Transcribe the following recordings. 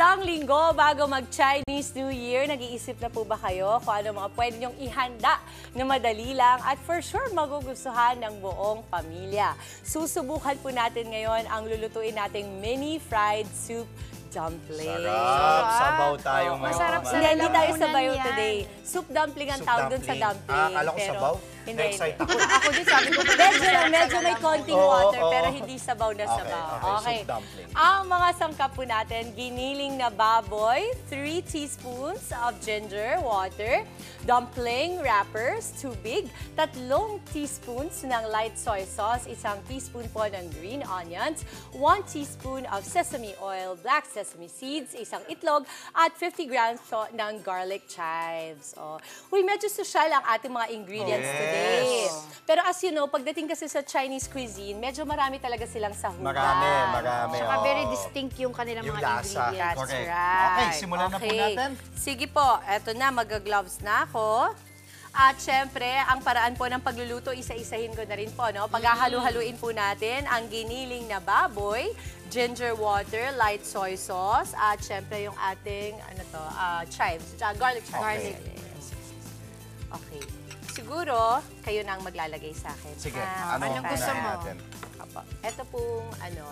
Isang linggo bago mag-Chinese New Year, nag-iisip na po ba kayo kung ano mga pwede niyong ihanda na madali lang at for sure magugustuhan ng buong pamilya? Susubukan po natin ngayon ang lulutuin nating mini fried soup dumpling. Sarap! Sabaw tayo ngayon. Masarap sa Hindi tayo lalamunan sabaw yan. today. Soup dumpling ang Soup tawag dun sa dumpling. dumpling. Akala ko Pero sabaw. Hindi. Na-excite ako. Ako din sabi ko, Medyo may konting Oo, water, oo. pero hindi sabaw na Okay, sabaw. okay, soup dumpling. Ang mga sangkap po natin, giniling na baboy, 3 teaspoons of ginger water, dumpling wrappers, tubig, 3 teaspoons ng light soy sauce, 1 teaspoon po ng green onions, 1 teaspoon of sesame oil, black sesame seeds, 1 itlog, at 50 grams po ng garlic chives. Uy, medyo social ang ating mga ingredients today. Pero as you know, pagdating kasi sa Chinese cuisine, medyo marami talaga silang sahugan. Marami. Saka very distinct yung kanilang Yung mga lasa. ingredients. Correct. Right. Okay, simulan na po natin. Sige po, eto na, mag-gloves na ako. At syempre, ang paraan po ng pagluluto, isa-isahin ko na rin po, no? Paghahalu-haluin po natin ang giniling na baboy, ginger water, light soy sauce, at syempre yung ating, chives, garlic chives. Okay. Okay. Siguro, kayo na ang maglalagay sa akin. Sige, anong gusto mo? natin? Apo. Ito pong, Ito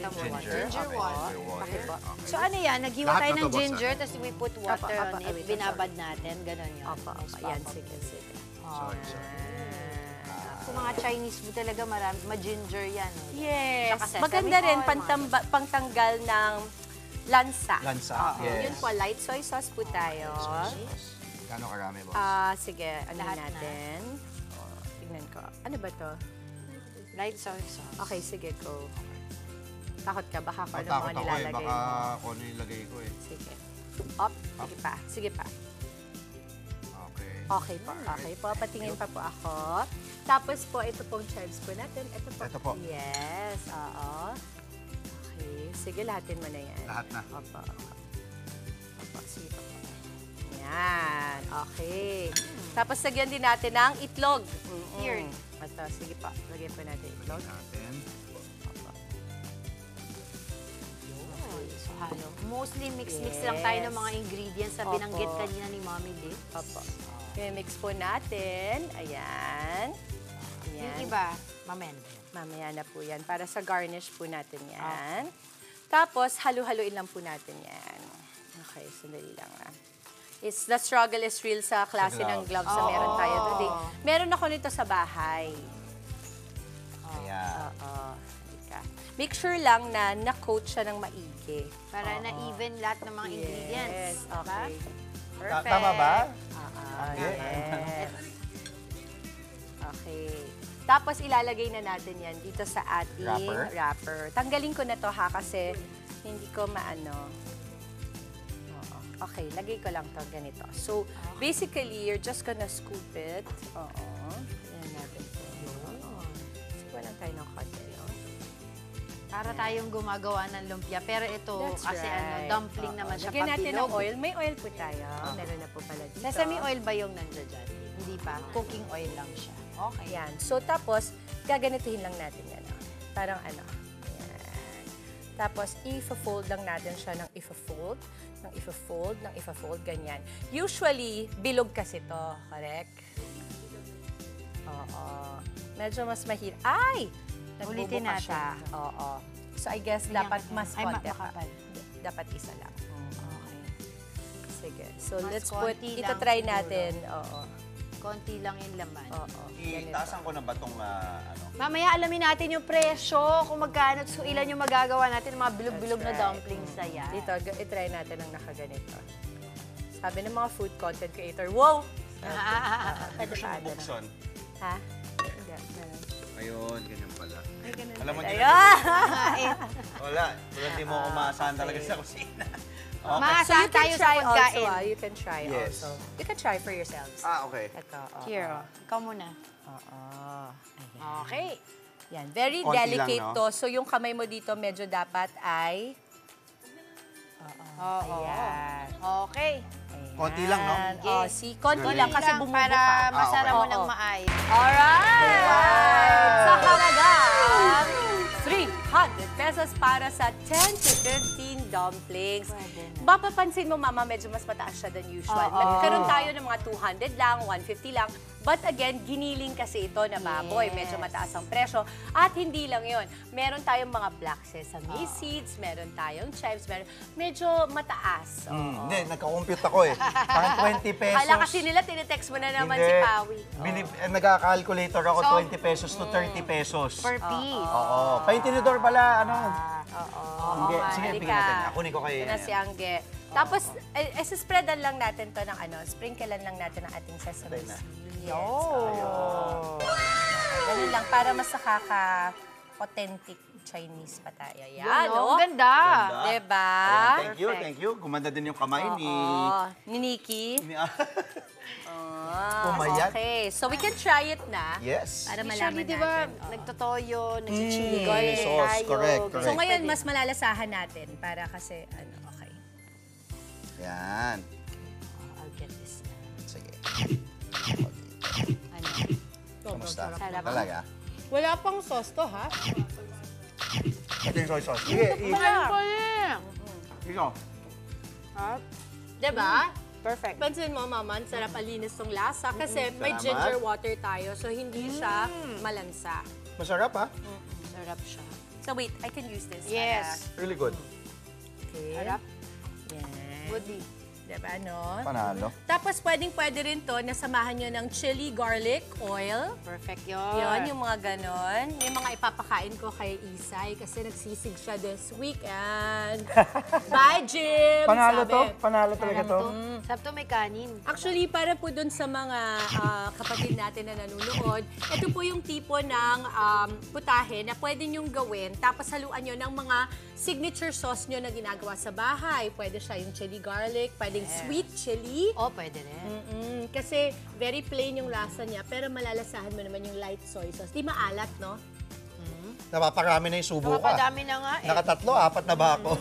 mo, Ginger. ginger Okay, water. ginger water. Okay po. Okay. So ano yan, naghiwa Lahat tayo na ng to, boss, ginger, tapos we put water Apa, on it, wait, binabad natin, gano'n yun. Opo. Yan, sige. Sorry. Kung mga Chinese food talaga, marami, ma-ginger yan. Yes. Saka sesame Maganda rin, oil, pangtanggal ng lansa. Lansa, Yun yes. po, light soy sauce po tayo. Gano'ng karami, boss? Sige, Lahat na. natin. Tignan ko. Ano ba to? Light soy sauce. Okay, sige, go. Takot ka? Baka kung ano Takot mga ako nilalagay baka mo. kung ano yung lagay ko Sige. Up. Sige pa. Sige pa. Okay. Okay po. Okay po. Patingin pa po ako. Tapos po, ito pong chives po natin. Ito po. Ito po. Yes. Oo. Okay. Sige, lahatin mo na yan. Lahat na. Opo. Opo. Sige po. Yan. Okay. Tapos, lagyan din natin ng itlog. Here. Ito. Sige po. Lagyan po natin itlog. Natin. Opo. So, halo. Mostly mix-mix Yes. lang tayo ng mga ingredients na Opo. binanggit kanina ni Mommy Liz. Opo. I-mix po natin. Ayan. Yung iba, mamaya. Mamaya na po yan. Para sa garnish po natin yan. Tapos, halu-haluin lang po natin yan. Okay, sandali lang The struggle is real sa klase ng gloves na meron tayo today. Meron ako nito sa bahay. Ayan. Oo. Halika. Make sure lang na na-coat siya ng maigi. Para na-even lahat ng mga ingredients. Yes, Diba? okay. Perfect. Tama ba? Yes. Okay. Tapos ilalagay na natin yan dito sa ating wrapper. Tanggalin ko na to ha kasi hindi ko maano. Oo. Okay, lagay ko lang to ganito. So, basically, you're just gonna scoop it. Oo. Yan natin po. Sikuha lang tayo ng konti. Para tayong gumagawa ng lumpia. Pero ito, That's kasi right. Dumpling naman siya Lagyan natin ng pabilog. oil. May oil po tayo. Meron na po pala dito. Sesame oil ba yung nandiyan dyan? Hindi pa. Cooking oil lang siya. Okay. Ayan. So, tapos, gaganituhin lang natin yan. Parang ano. Ayan. Tapos, i-fold lang natin siya ng i-fold, ng i-fold, ganyan. Usually, bilog kasi to, correct? Oo. Medyo mas mahirap. Ay! Ulitin Nagbubuka natin. siya. Oo. So, I guess, Ganyan dapat kasi. mas Ay, konti pa. makapal. Dapat isa lang. Okay. Sige. So, Mas let's put, konti lang ito-try siguro. natin. Oo. Konti lang yung laman. Oo. Itaasan ko na ba itong ano? Mamaya alamin natin yung presyo, kung magkano, so ilan yung magagawa natin, mga bilog-bilog na That's right. dumplings na yan. Dito, i-try natin ang nakaganito. Sabi ng mga food content creator, wow! Hindi ko siya mabuksan. Ha? Hindi. Ayun, ganyan pala. Ay, ganun Alam mo, pala. di Ayun! Wala. Hindi mo ako maasahan talaga sa kusina. Okay. Maasahan tayo sa pagkain. Also, you can try Yes. also. You can try for yourselves. Okay. Ito, Here, ikaw muna. Oo. Ayan. Okay. Yan. Very Konti delicate lang, to. no? So, yung kamay mo dito medyo dapat ay... Oo. Ayan. Okay. Konti lang, no? Ayan. Oh, see, konti lang kasi Lang bumubuka. para masara okay. mo Oo. ng maayos. Alright! Sa halagang 300 pesos para sa 10 to 15 dumplings. Pwede na. Mapapansin mo, Mama, medyo mas mataas siya than usual. Nagkaroon tayo ng mga 200 lang, 150 lang. But again, giniling kasi ito na baboy. Medyo mataas ang presyo. At hindi lang yon. Meron tayong mga black sesame seeds, meron tayong chives, medyo mataas. Hindi, nagka-compute ako eh. Parang 20 pesos. Hala kasi nila, tinetext mo na naman Hindi. si Pawi. Nagka-calculator ako, So, 20 pesos to 30 pesos. Per piece. Oo. Paintinidor pala, ano? Hindi, nga, sige, halika. bigyan natin. Kunin ko kayo Ito na yan. si Angge. Tapos, spreadan lang natin to ng sprinklean lang natin ng ating sesame Tayo na. seeds. Yes. Oh. Ganun lang, para mas nakaka-authentic Chinese pa tayo. Yan, Ang ganda. Diba? Ayan, thank you, Perfect. thank you. Gumanda din yung kamay ni... Ni Nikki. Pumayat. Okay, so we can try it na. Yes. Para Usually, malaman di ba, natin. nagtotoyo, nagchichili Mm, garlic sauce, tayo. correct, correct. So ngayon, mas malalasahan natin para kasi, okay. Yan. I'll get this. Sige. Ano? Kamusta? Sarap. Talaga? Wala pang sauce to, ha? Ito yung soy sauce. Sige, Sarap pa rin. ikaw. Diba? Perfect. Pansin mo, Mama, ang sarap alinis ng lasa kasi may Salamat. ginger water tayo, so hindi siya malansa. Masarap ha? Sarap siya. So wait, I can use this. Yes. Really good. Okay. Sarap. Yan. Goodie. Diba, no? Panalo. Tapos pwede rin to, nasamahan nyo ng chili garlic oil. Perfect yun. Yun, yung mga ganon. Yung mga ipapakain ko kay Isay kasi nagsisig siya this weekend. Bye, Jim! Panalo Sabi. to? Panalo talaga to? Sarap to may kanin. Actually, para po dun sa mga kapatid natin na nanonood, ito po yung tipo ng putahe na pwede nyong gawin. Tapos haluan nyo ng mga signature sauce nyo na ginagawa sa bahay. Pwede siya yung chili garlic, pwedeng sweet chili. Oh, pwede rin. Kasi very plain yung lasa niya, pero malalasahan mo naman yung light soy sauce. Di maalat, no? Napaparami na yung subo ka. Nakapadami na nga eh. Nakatatlo, apat na ba ako?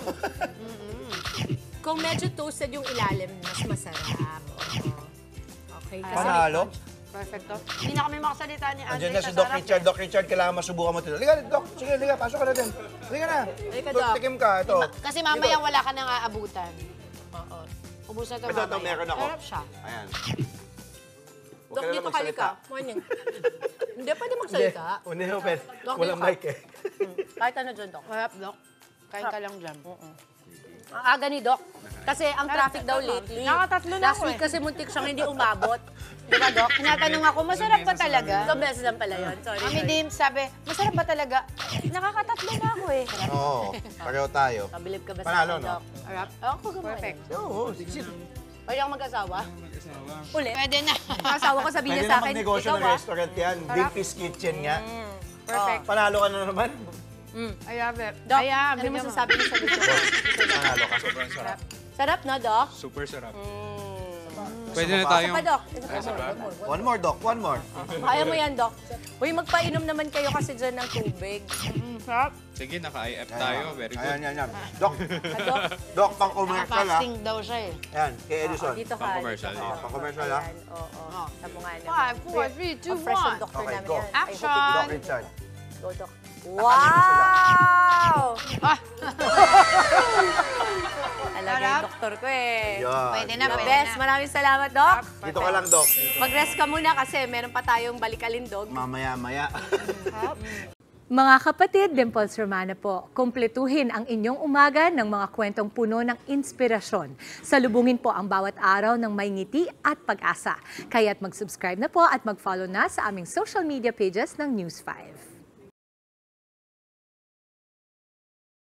Kung medyo toasted yung ilalim, mas masarap. Oo. Okay. Kasi Panalo? Perfect to. Hindi na kami makasalita ni Andre. Andiyan na si sa Doc sarap Richard. eh. Doc Richard, kailangan masubukan mo ito. Liga, Doc. Sige, liga. Pasok ka na din. Liga na. Halika, Doc. Tikim ka. Ito. Kasi mamaya wala ka nang aabutan. Oo. Ubusan to Ito, mamaya. meron ako. Sarap siya. Ayan. Huwag Dok, ka na dito lang ka magsalita. Morning. Hindi, pwede magsalita. Hindi, open. Doc, Walang dito ka. mic eh. Kahit ano dyan, Dok. Sarap, Doc. Kain ka lang dyan. Ang aga ni Doc. Kasi ang traffic daw lately. Nakatatlo na Last ako week eh. kasi muntik siyang hindi umabot. Di ba, Doc? Tinatanong ako, masarap ba talaga? Ito beses lang pala yun. Sorry. Mami Dim, sabi, masarap ba talaga? Nakakatatlo na ako eh. Oo. Pareho tayo. Pabilib ka ba sa Panalo, akin, no? Doc? Sarap. Ako gumawa. Perfect. Oo, sige. Pwede akong mag-asawa? Uli. Pwede na. Asawa ko sabihin Pwede niya sa na akin, magnegosyo ikaw ng restaurant yan. Dimpi's Kitchen nga. Perfect. Panalo ka na naman. I love it. Doc, Ayan, ano bigyan mo. masasabi niyo sa gusto ko? Panalo ka. Sobrang sarap. Sarap, no, Doc? Super sarap. Mm. Pwede na Gusto mo tayong... Pa, Doc. One more, Doc. One more. Kaya mo yan, Doc. Uy, magpainom naman kayo kasi dyan ng tubig. Sarap. Sige, naka-IF tayo. Very good. Ayan, yan. Doc, Doc, Doc, pang commercial ha. Fasting daw siya eh. Yan, kay Edison. dito ka. Pang-commercial, dito ka. yeah. Pang-commercial, ha? Ayan, oo. Tama nga naman. 5, 4, 3, 2, Ang fresh yung 1. doctor Okay, namin go. yan. I hope Action! Doc Richard. Go, Doc. Tatanin mo sila. Wow! Ah, Talaga yung doktor ko eh. Yan. Pwede na, The pwede best. na. Maraming salamat, Doc. Dito ka lang, Doc. Mag-rest ka muna kasi meron pa tayong balikalindog. Mamaya-maya. Mga kapatid, Dimples Romana po, kumpletuhin ang inyong umaga ng mga kwentong puno ng inspirasyon. Salubungin po ang bawat araw ng may ngiti at pag-asa. Kaya't mag-subscribe na po at mag-follow na sa aming social media pages ng News 5.